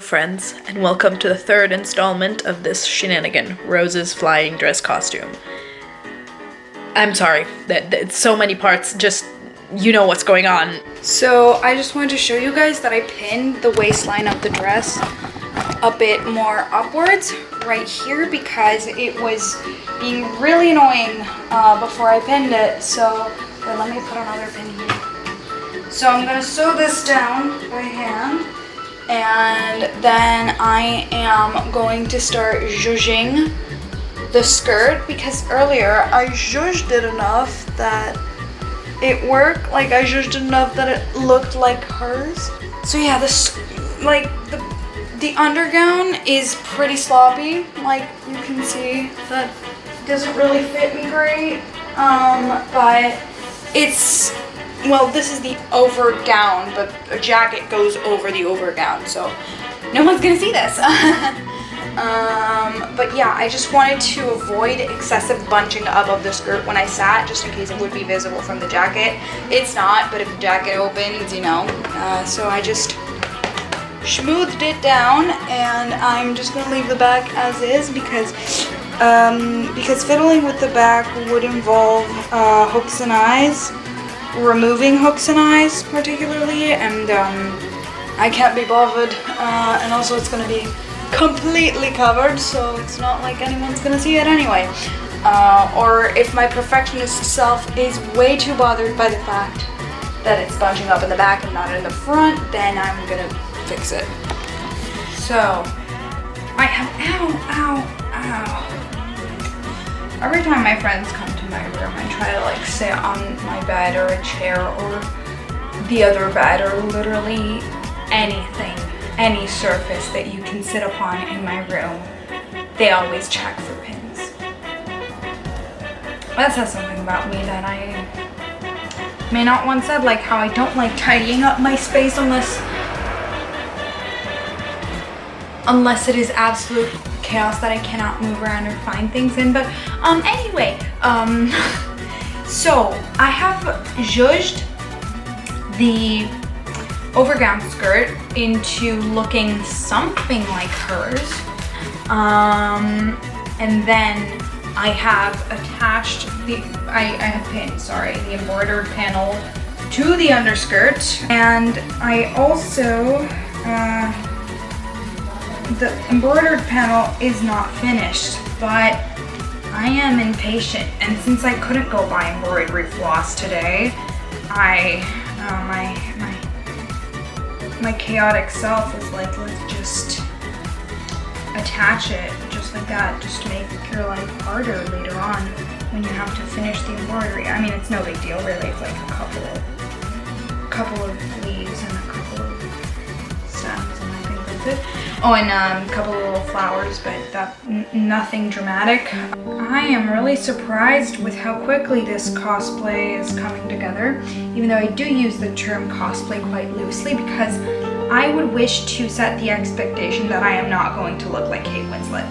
friends, and welcome to the third installment of this shenanigan, Rose's flying dress costume. I'm sorry, that so many parts, just, you know what's going on. So I just wanted to show you guys that I pinned the waistline of the dress a bit more upwards right here because it was being really annoying before I pinned it. So wait, let me put another pin here. So I'm gonna sew this down by hand, and then I am going to start zhuzhing the skirt because earlier I zhuzhed it enough that it worked. Like I zhuzhed it enough that it looked like hers. So yeah, this the undergown is pretty sloppy. Like you can see that doesn't really fit me great. But it's, well, this is the overgown, but a jacket goes over the overgown, so no one's gonna see this. But yeah, I just wanted to avoid excessive bunching up of the skirt when I sat, just in case it would be visible from the jacket. It's not, but if the jacket opens, you know. So I just smoothed it down, and I'm just gonna leave the back as is because fiddling with the back would involve hooks and eyes. Removing hooks and eyes particularly, and I can't be bothered, and also it's going to be completely covered, so it's not like anyone's going to see it anyway. Or if my perfectionist self is way too bothered by the fact that it's bunching up in the back and not in the front, then I'm going to fix it. So I have, ow. Every time my friends come to my room, I try to like sit on my bed or a chair or the other bed or literally anything, any surface that you can sit upon in my room. They always check for pins. That says something about me that I may not once said, like how I don't like tidying up my space unless it is absolute chaos that I cannot move around or find things in. But anyway, so I have zhuzhed the overgown skirt into looking something like hers, and then I have attached I have pinned, the embroidered panel to the underskirt, and I also the embroidered panel is not finished, but I am impatient, and since I couldn't go buy embroidery floss today, my chaotic self was like, let's just attach it just like that, just to make your life harder later on when you have to finish the embroidery. I mean, it's no big deal really. It's like a couple of leaves and a couple of stems, and I think that's it. Oh, and a couple of little flowers, but nothing dramatic. I am really surprised with how quickly this cosplay is coming together, even though I do use the term cosplay quite loosely because I would wish to set the expectation that I am not going to look like Kate Winslet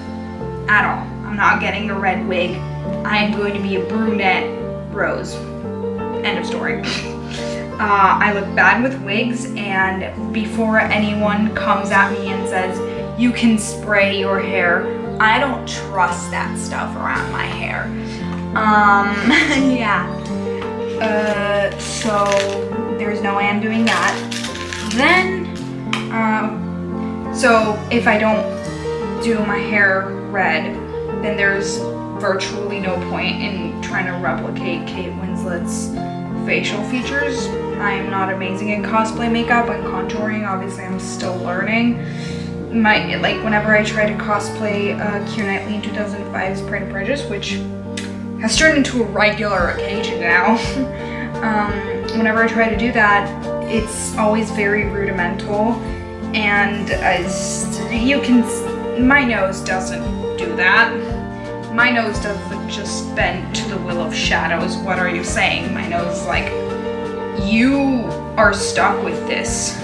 at all. I'm not getting a red wig. I am going to be a brunette Rose. End of story. I look bad with wigs, and before anyone comes at me and says, you can spray your hair, I don't trust that stuff around my hair. Yeah. So there's no way I'm doing that. Then, so if I don't do my hair red, then there's virtually no point in trying to replicate Kate Winslet's facial features. I am not amazing at cosplay makeup and contouring. Obviously, I'm still learning. Whenever I try to cosplay Keira Knightley in 2005's Pride and Prejudice, which has turned into a regular occasion now. Whenever I try to do that, it's always very rudimental, and as you can, my nose doesn't do that. My nose doesn't just bend to the will of shadows. What are you saying? My nose is like, you are stuck with this,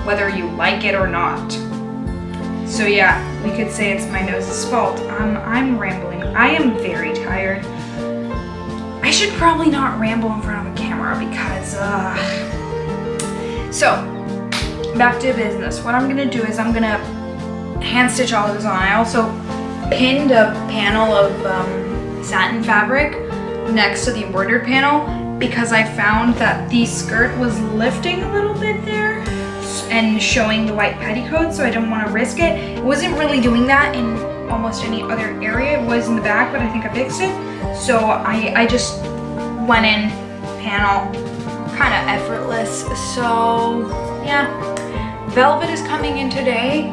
whether you like it or not. So yeah, we could say it's my nose's fault. I'm rambling. I am very tired. I should probably not ramble in front of a camera because, So, back to business. What I'm gonna do is I'm gonna hand stitch all of this on. I also pinned a panel of satin fabric next to the embroidered panel because I found that the skirt was lifting a little bit there and showing the white petticoat, so I didn't want to risk it. It wasn't really doing that in almost any other area. It was in the back, but I think I fixed it. So I just went in panel, kind of effortless. So yeah, velvet is coming in today.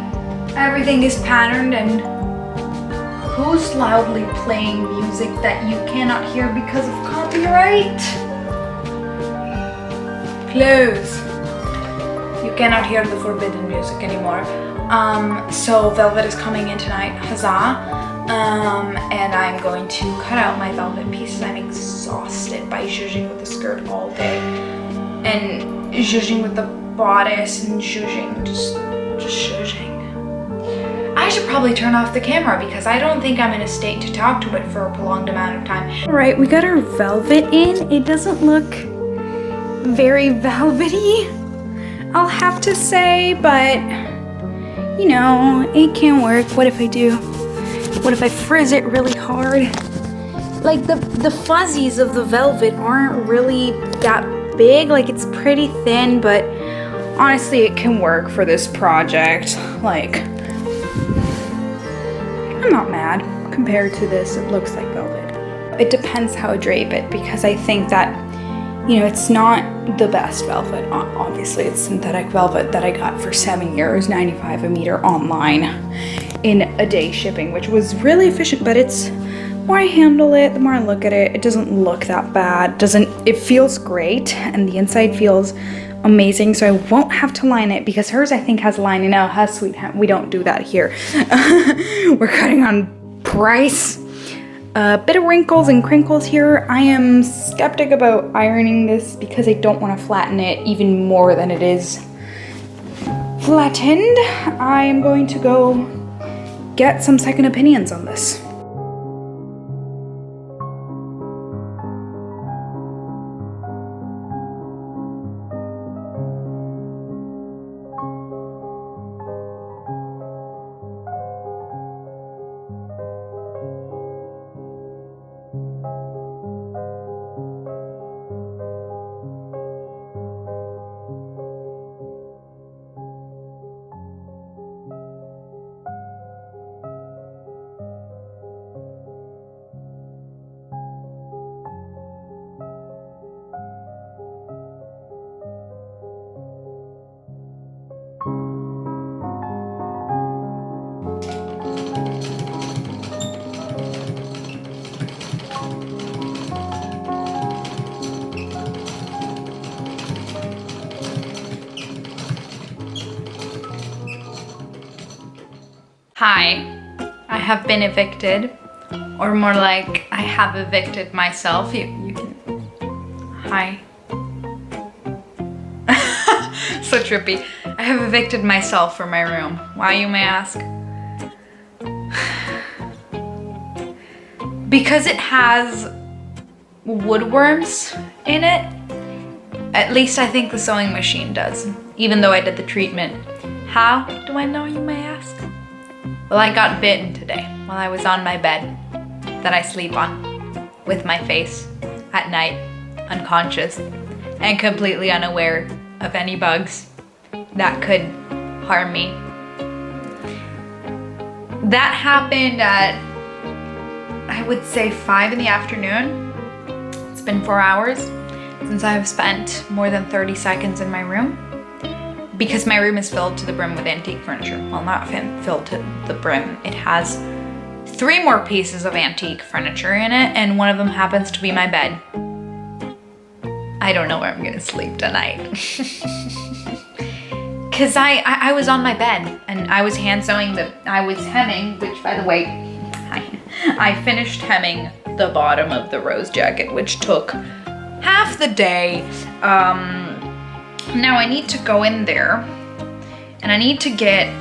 Everything is patterned, and who's loudly playing music that you cannot hear because of copyright? Close. You cannot hear the forbidden music anymore. So velvet is coming in tonight, huzzah. And I'm going to cut out my velvet pieces. I'm exhausted by zhuzhing with the skirt all day. And zhuzhing with the bodice and zhuzhing, just zhuzhing. I should probably turn off the camera because I don't think I'm in a state to talk to it for a prolonged amount of time. All right, we got our velvet in. It doesn't look very velvety, I'll have to say, but you know, it can work. What if I do? What if I frizz it really hard? Like the fuzzies of the velvet aren't really that big. Like, it's pretty thin, but honestly, it can work for this project. Like, I'm not mad. Compared to this, it looks like velvet. It depends how I drape it, because I think that, you know, it's not the best velvet. Obviously, it's synthetic velvet that I got for 7 years, $95 a meter online in a day shipping, which was really efficient, but it's, the more I handle it, the more I look at it, it doesn't look that bad. It feels great, and the inside feels amazing, so I won't have to line it, because hers, I think, has lining. Now, how sweet, we don't do that here. We're cutting on price. A bit of wrinkles and crinkles here. I am skeptic about ironing this because I don't want to flatten it even more than it is flattened. I am going to go get some second opinions on this. Hi, I have been evicted, or more like I have evicted myself. You can, hi. So trippy. I have evicted myself from my room. Why, you may ask? Because it has woodworms in it. At least I think the sewing machine does, even though I did the treatment. How do I know, you may ask? Well, I got bitten today while I was on my bed that I sleep on with my face at night, unconscious and completely unaware of any bugs that could harm me. That happened at, I would say, 5 in the afternoon. It's been 4 hours since I've spent more than 30 seconds in my room. Because my room is filled to the brim with antique furniture. Well, not filled to the brim. It has 3 more pieces of antique furniture in it, and one of them happens to be my bed. I don't know where I'm gonna sleep tonight. Cause I was on my bed and I was hand sewing I was hemming, which, by the way, I finished hemming the bottom of the rose jacket, which took half the day. Now I need to go in there and I need to get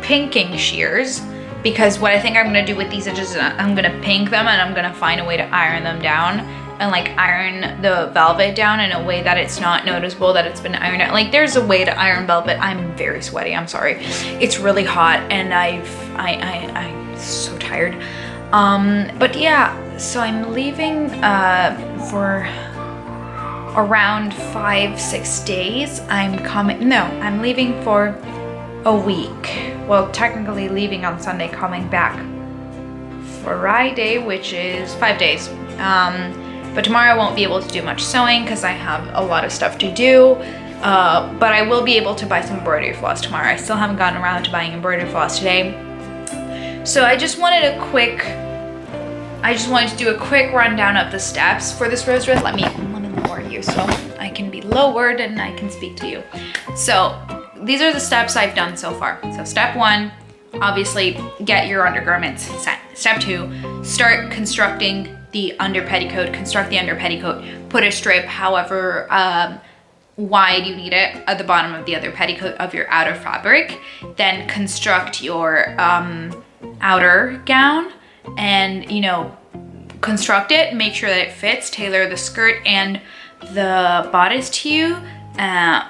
pinking shears, because what I think I'm gonna do with these edges is I'm gonna pink them and I'm gonna find a way to iron them down and like iron the velvet down in a way that it's not noticeable that it's been ironed. Like there's a way to iron velvet. I'm very sweaty, I'm sorry. It's really hot and I'm so tired. But yeah, so I'm leaving for around 5-6 days. I'm leaving for a week. Well, technically leaving on Sunday, coming back Friday, which is 5 days. But tomorrow I won't be able to do much sewing because I have a lot of stuff to do. But I will be able to buy some embroidery floss tomorrow. I still haven't gotten around to buying embroidery floss today. So I just wanted to do a quick rundown of the steps for this rose red. Let me lower you so I can be lowered and I can speak to you. So these are the steps I've done so far. So step 1, obviously get your undergarments set. Step 2, start constructing the under petticoat. Construct the under petticoat. Put a strip however wide you need it at the bottom of the other petticoat of your outer fabric. Then construct your outer gown and construct it, make sure that it fits, tailor the skirt and the bodice to you.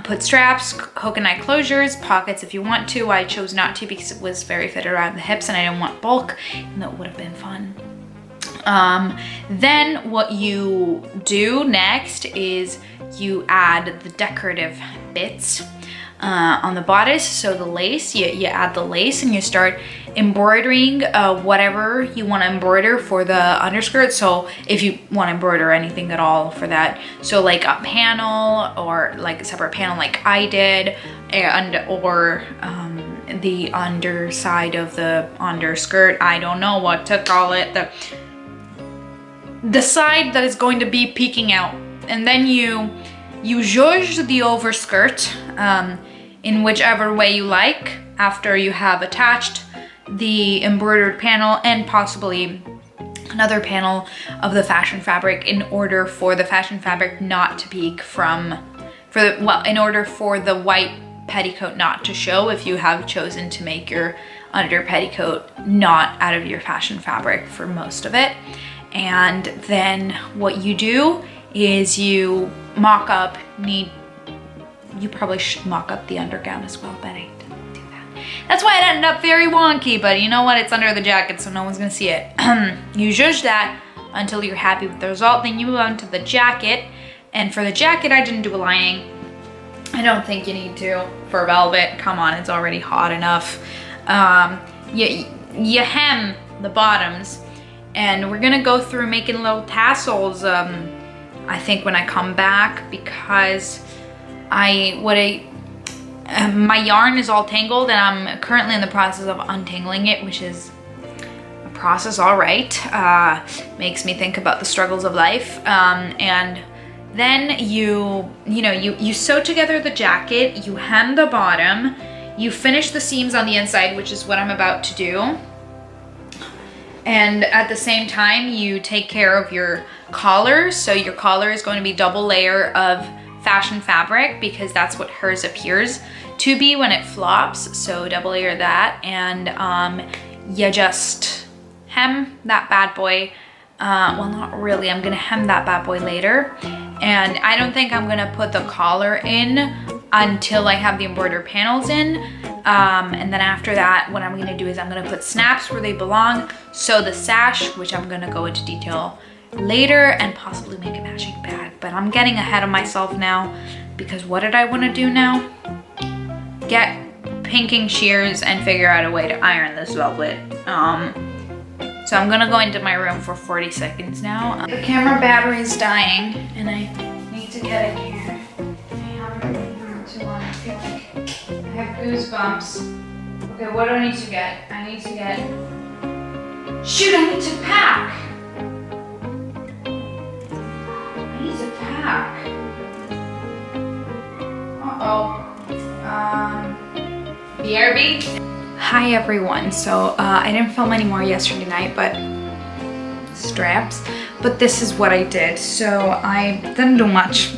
Put straps, hook and eye closures, pockets if you want to. I chose not to because it was very fitted around the hips and I didn't want bulk, and that would have been fun. Then what you do next is you add the decorative bits on the bodice. So the lace, you add the lace and you start embroidering whatever you want to embroider for the underskirt. So if you want to embroider anything at all for that, so like a panel or like a separate panel like I did, or the underside of the underskirt, I don't know what to call it, the side that is going to be peeking out. And then you zhuzh the overskirt in whichever way you like after you have attached the embroidered panel and possibly another panel of the fashion fabric in order for the fashion fabric not to peek in order for the white petticoat not to show if you have chosen to make your under petticoat not out of your fashion fabric for most of it. And then what you do is you mock up, you probably should mock up the undergown as well, but I didn't do that. That's why it ended up very wonky, but you know what? It's under the jacket, so no one's gonna see it. You zhuzh that until you're happy with the result, then you move on to the jacket. And for the jacket, I didn't do a lining. I don't think you need to for velvet. Come on, it's already hot enough. You hem the bottoms, and we're gonna go through making little tassels, I think when I come back, because my yarn is all tangled and I'm currently in the process of untangling it, which is a process, all right. Makes me think about the struggles of life. And then you sew together the jacket, you hem the bottom, you finish the seams on the inside, which is what I'm about to do. And at the same time, you take care of your collar. So your collar is going to be double layer of fashion fabric because that's what hers appears to be when it flops. So double layer that, and you just hem that bad boy. Well, not really, I'm gonna hem that bad boy later. And I don't think I'm gonna put the collar in until I have the embroidered panels in. And then after that, what I'm gonna do is I'm gonna put snaps where they belong. Sew the sash, which I'm gonna go into detail later, and possibly make a matching bag. But I'm getting ahead of myself now because what did I wanna do now? Get pinking shears and figure out a way to iron this velvet. So I'm gonna go into my room for 40 seconds now. The camera battery is dying and I need to get it here. I haven't been here too long. I feel like I have goosebumps. Okay, what do I need to get? I need to get, shoot, I need to pack. I need to pack. BRB. Hi everyone. So I didn't film any more yesterday night, but straps. But this is what I did. So I didn't do much,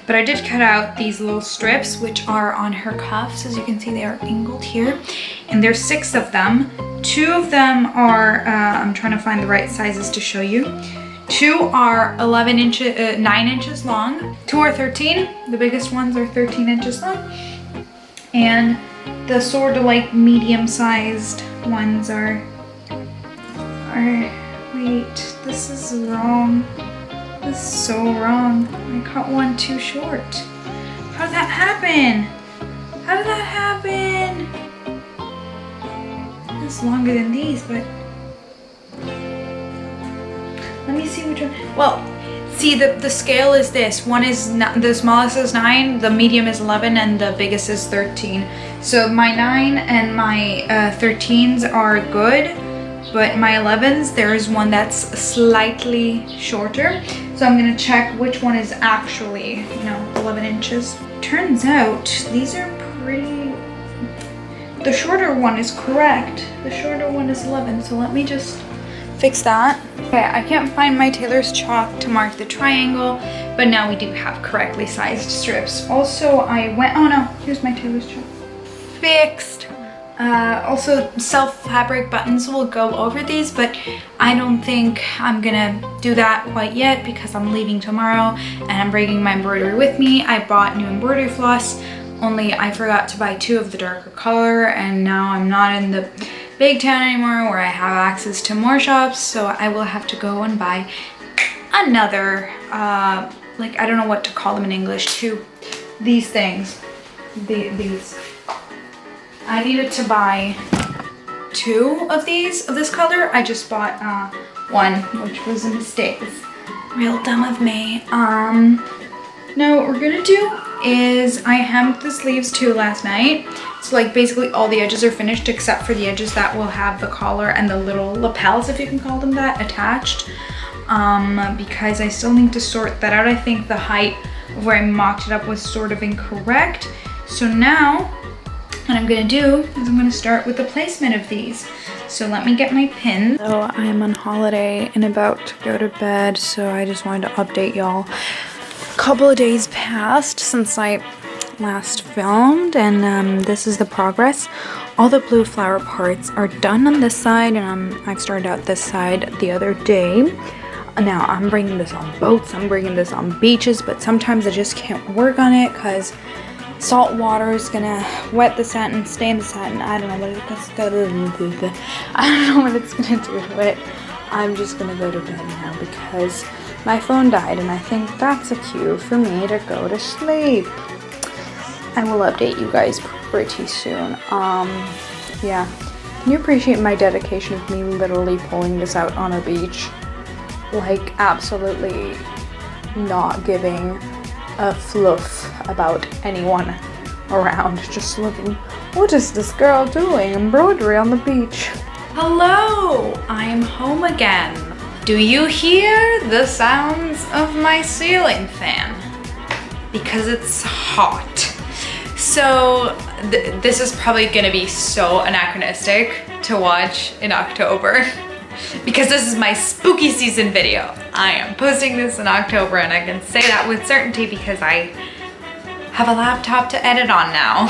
but I did cut out these little strips, which are on her cuffs. As you can see, they are angled here, and there's 6 of them. 2 of them are, I'm trying to find the right sizes to show you. 2 2 are 11 inches, 9 inches long. 2 are 13. The biggest ones are 13 inches long. And the sort of like medium-sized ones are, wait, this is wrong. This is so wrong. I cut one too short. How did that happen? How did that happen? It's longer than these, but let me see which one. Well, see, the scale is this. One is the smallest is 9, the medium is 11, and the biggest is 13. So my 9 and my 13s are good, but my 11s, there is one that's slightly shorter. So I'm gonna check which one is actually, 11 inches. Turns out these are pretty, the shorter one is correct. The shorter one is 11, so let me just fix that. Okay, I can't find my tailor's chalk to mark the triangle, but now we do have correctly sized strips. Also, I went, oh no, here's my tailor's chalk. Fixed. Also, self-fabric buttons will go over these, but I don't think I'm gonna do that quite yet because I'm leaving tomorrow and I'm bringing my embroidery with me. I bought new embroidery floss, only I forgot to buy 2 of the darker color, and now I'm not in the big town anymore where I have access to more shops, so I will have to go and buy another, like, I don't know what to call them in English, these things, these. I needed to buy 2 of these, of this color. I just bought 1, which was a mistake. It's real dumb of me. Now what we're gonna do is I hemmed the sleeves too last night. So like basically all the edges are finished except for the edges that will have the collar and the little lapels, if you can call them that, attached. Because I still need to sort that out. I think the height of where I mocked it up was sort of incorrect. So now what I'm gonna do is I'm gonna start with the placement of these. So let me get my pins. So I'm on holiday and about to go to bed, so I just wanted to update y'all. A couple of days passed since I last filmed, and this is the progress. All the blue flower parts are done on this side, and I started out this side the other day. Now I'm bringing this on boats, I'm bringing this on beaches, but sometimes I just can't work on it because salt water is gonna wet the satin, stain the satin. I don't know what it's gonna do to it. I'm just gonna go to bed now because my phone died, and I think that's a cue for me to go to sleep. I will update you guys pretty soon. Yeah. Can you appreciate my dedication of me literally pulling this out on a beach? Like, absolutely not giving a fluff about anyone around. Just looking, what is this girl doing? Embroidery on the beach. Hello, I'm home again. Do you hear the sounds of my ceiling fan? Because it's hot. So this is probably gonna be so anachronistic to watch in October because this is my spooky season video. I am posting this in October, and I can say that with certainty because I have a laptop to edit on now.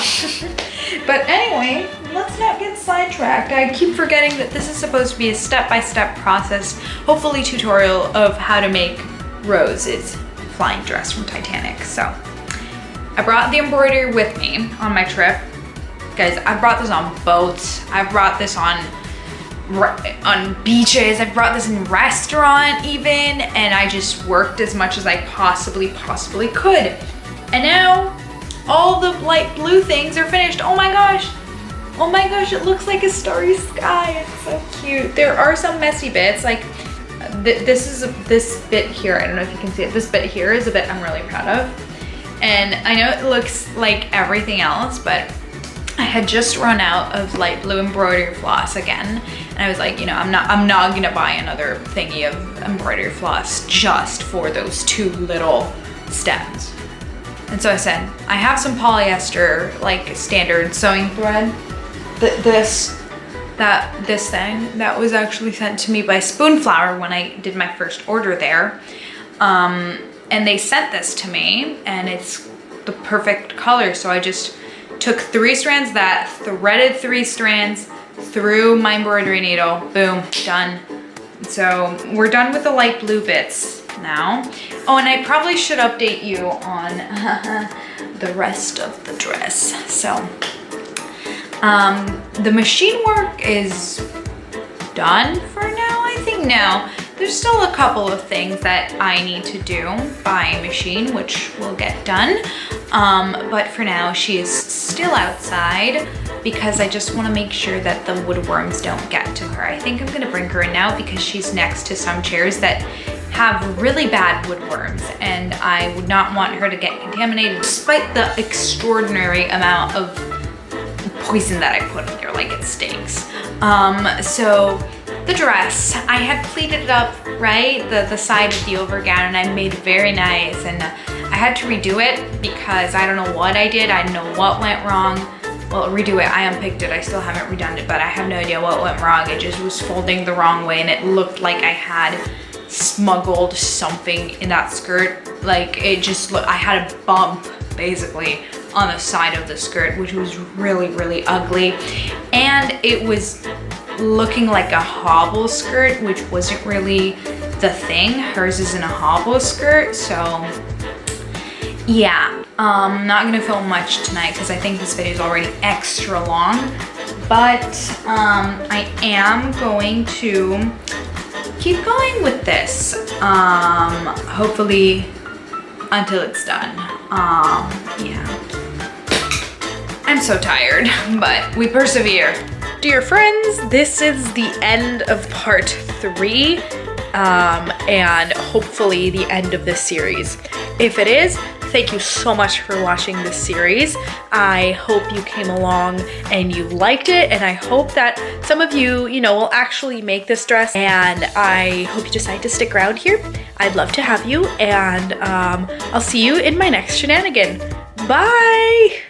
But anyway, let's not get sidetracked. I keep forgetting that this is supposed to be a step-by-step process, hopefully tutorial of how to make Rose's flying dress from Titanic. So I brought the embroidery with me on my trip. Guys, I brought this on boats. I brought this on beaches. I brought this in restaurant even, and I just worked as much as I possibly could. And now all the light blue things are finished. Oh my gosh. Oh my gosh, it looks like a starry sky. It's so cute. There are some messy bits, like this bit here. I don't know if you can see it. This bit here is a bit I'm really proud of. And I know it looks like everything else, but I had just run out of light blue embroidery floss again. And I was like, I'm not gonna buy another thingy of embroidery floss just for those 2 little stems. And so I said, I have some polyester, like standard sewing thread. This thing that was actually sent to me by Spoonflower when I did my first order there. And they sent this to me, and it's the perfect color. So I just took 3 strands of that, threaded 3 strands through my embroidery needle, boom, done. So we're done with the light blue bits now. Oh, and I probably should update you on the rest of the dress. So the machine work is done for now, I think. Now, there's still a couple of things that I need to do by machine, which will get done. But for now, she is still outside because I just want to make sure that the woodworms don't get to her. I think I'm gonna bring her in now because she's next to some chairs that have really bad woodworms, and I would not want her to get contaminated despite the extraordinary amount of poison that I put in there, like it stinks. So the dress, I had pleated it up, right? The side of the overgown, and I made it very nice, and I had to redo it because I don't know what I did. I don't know what went wrong. Well, redo it, I unpicked it. I still haven't redone it, but I have no idea what went wrong. It just was folding the wrong way, and it looked like I had smuggled something in that skirt. Like it just looked, I had a bump basically on the side of the skirt, which was really, really ugly. And it was looking like a hobble skirt, which wasn't really the thing. Hers isn't a hobble skirt, so yeah. I'm not gonna film much tonight because I think this video is already extra long, but I am going to keep going with this, hopefully until it's done. Yeah. I'm so tired, but we persevere. Dear friends, this is the end of part 3, and hopefully the end of this series. If it is, thank you so much for watching this series. I hope you came along and you liked it, and I hope that some of you, will actually make this dress, and I hope you decide to stick around here. I'd love to have you, and I'll see you in my next shenanigan. Bye!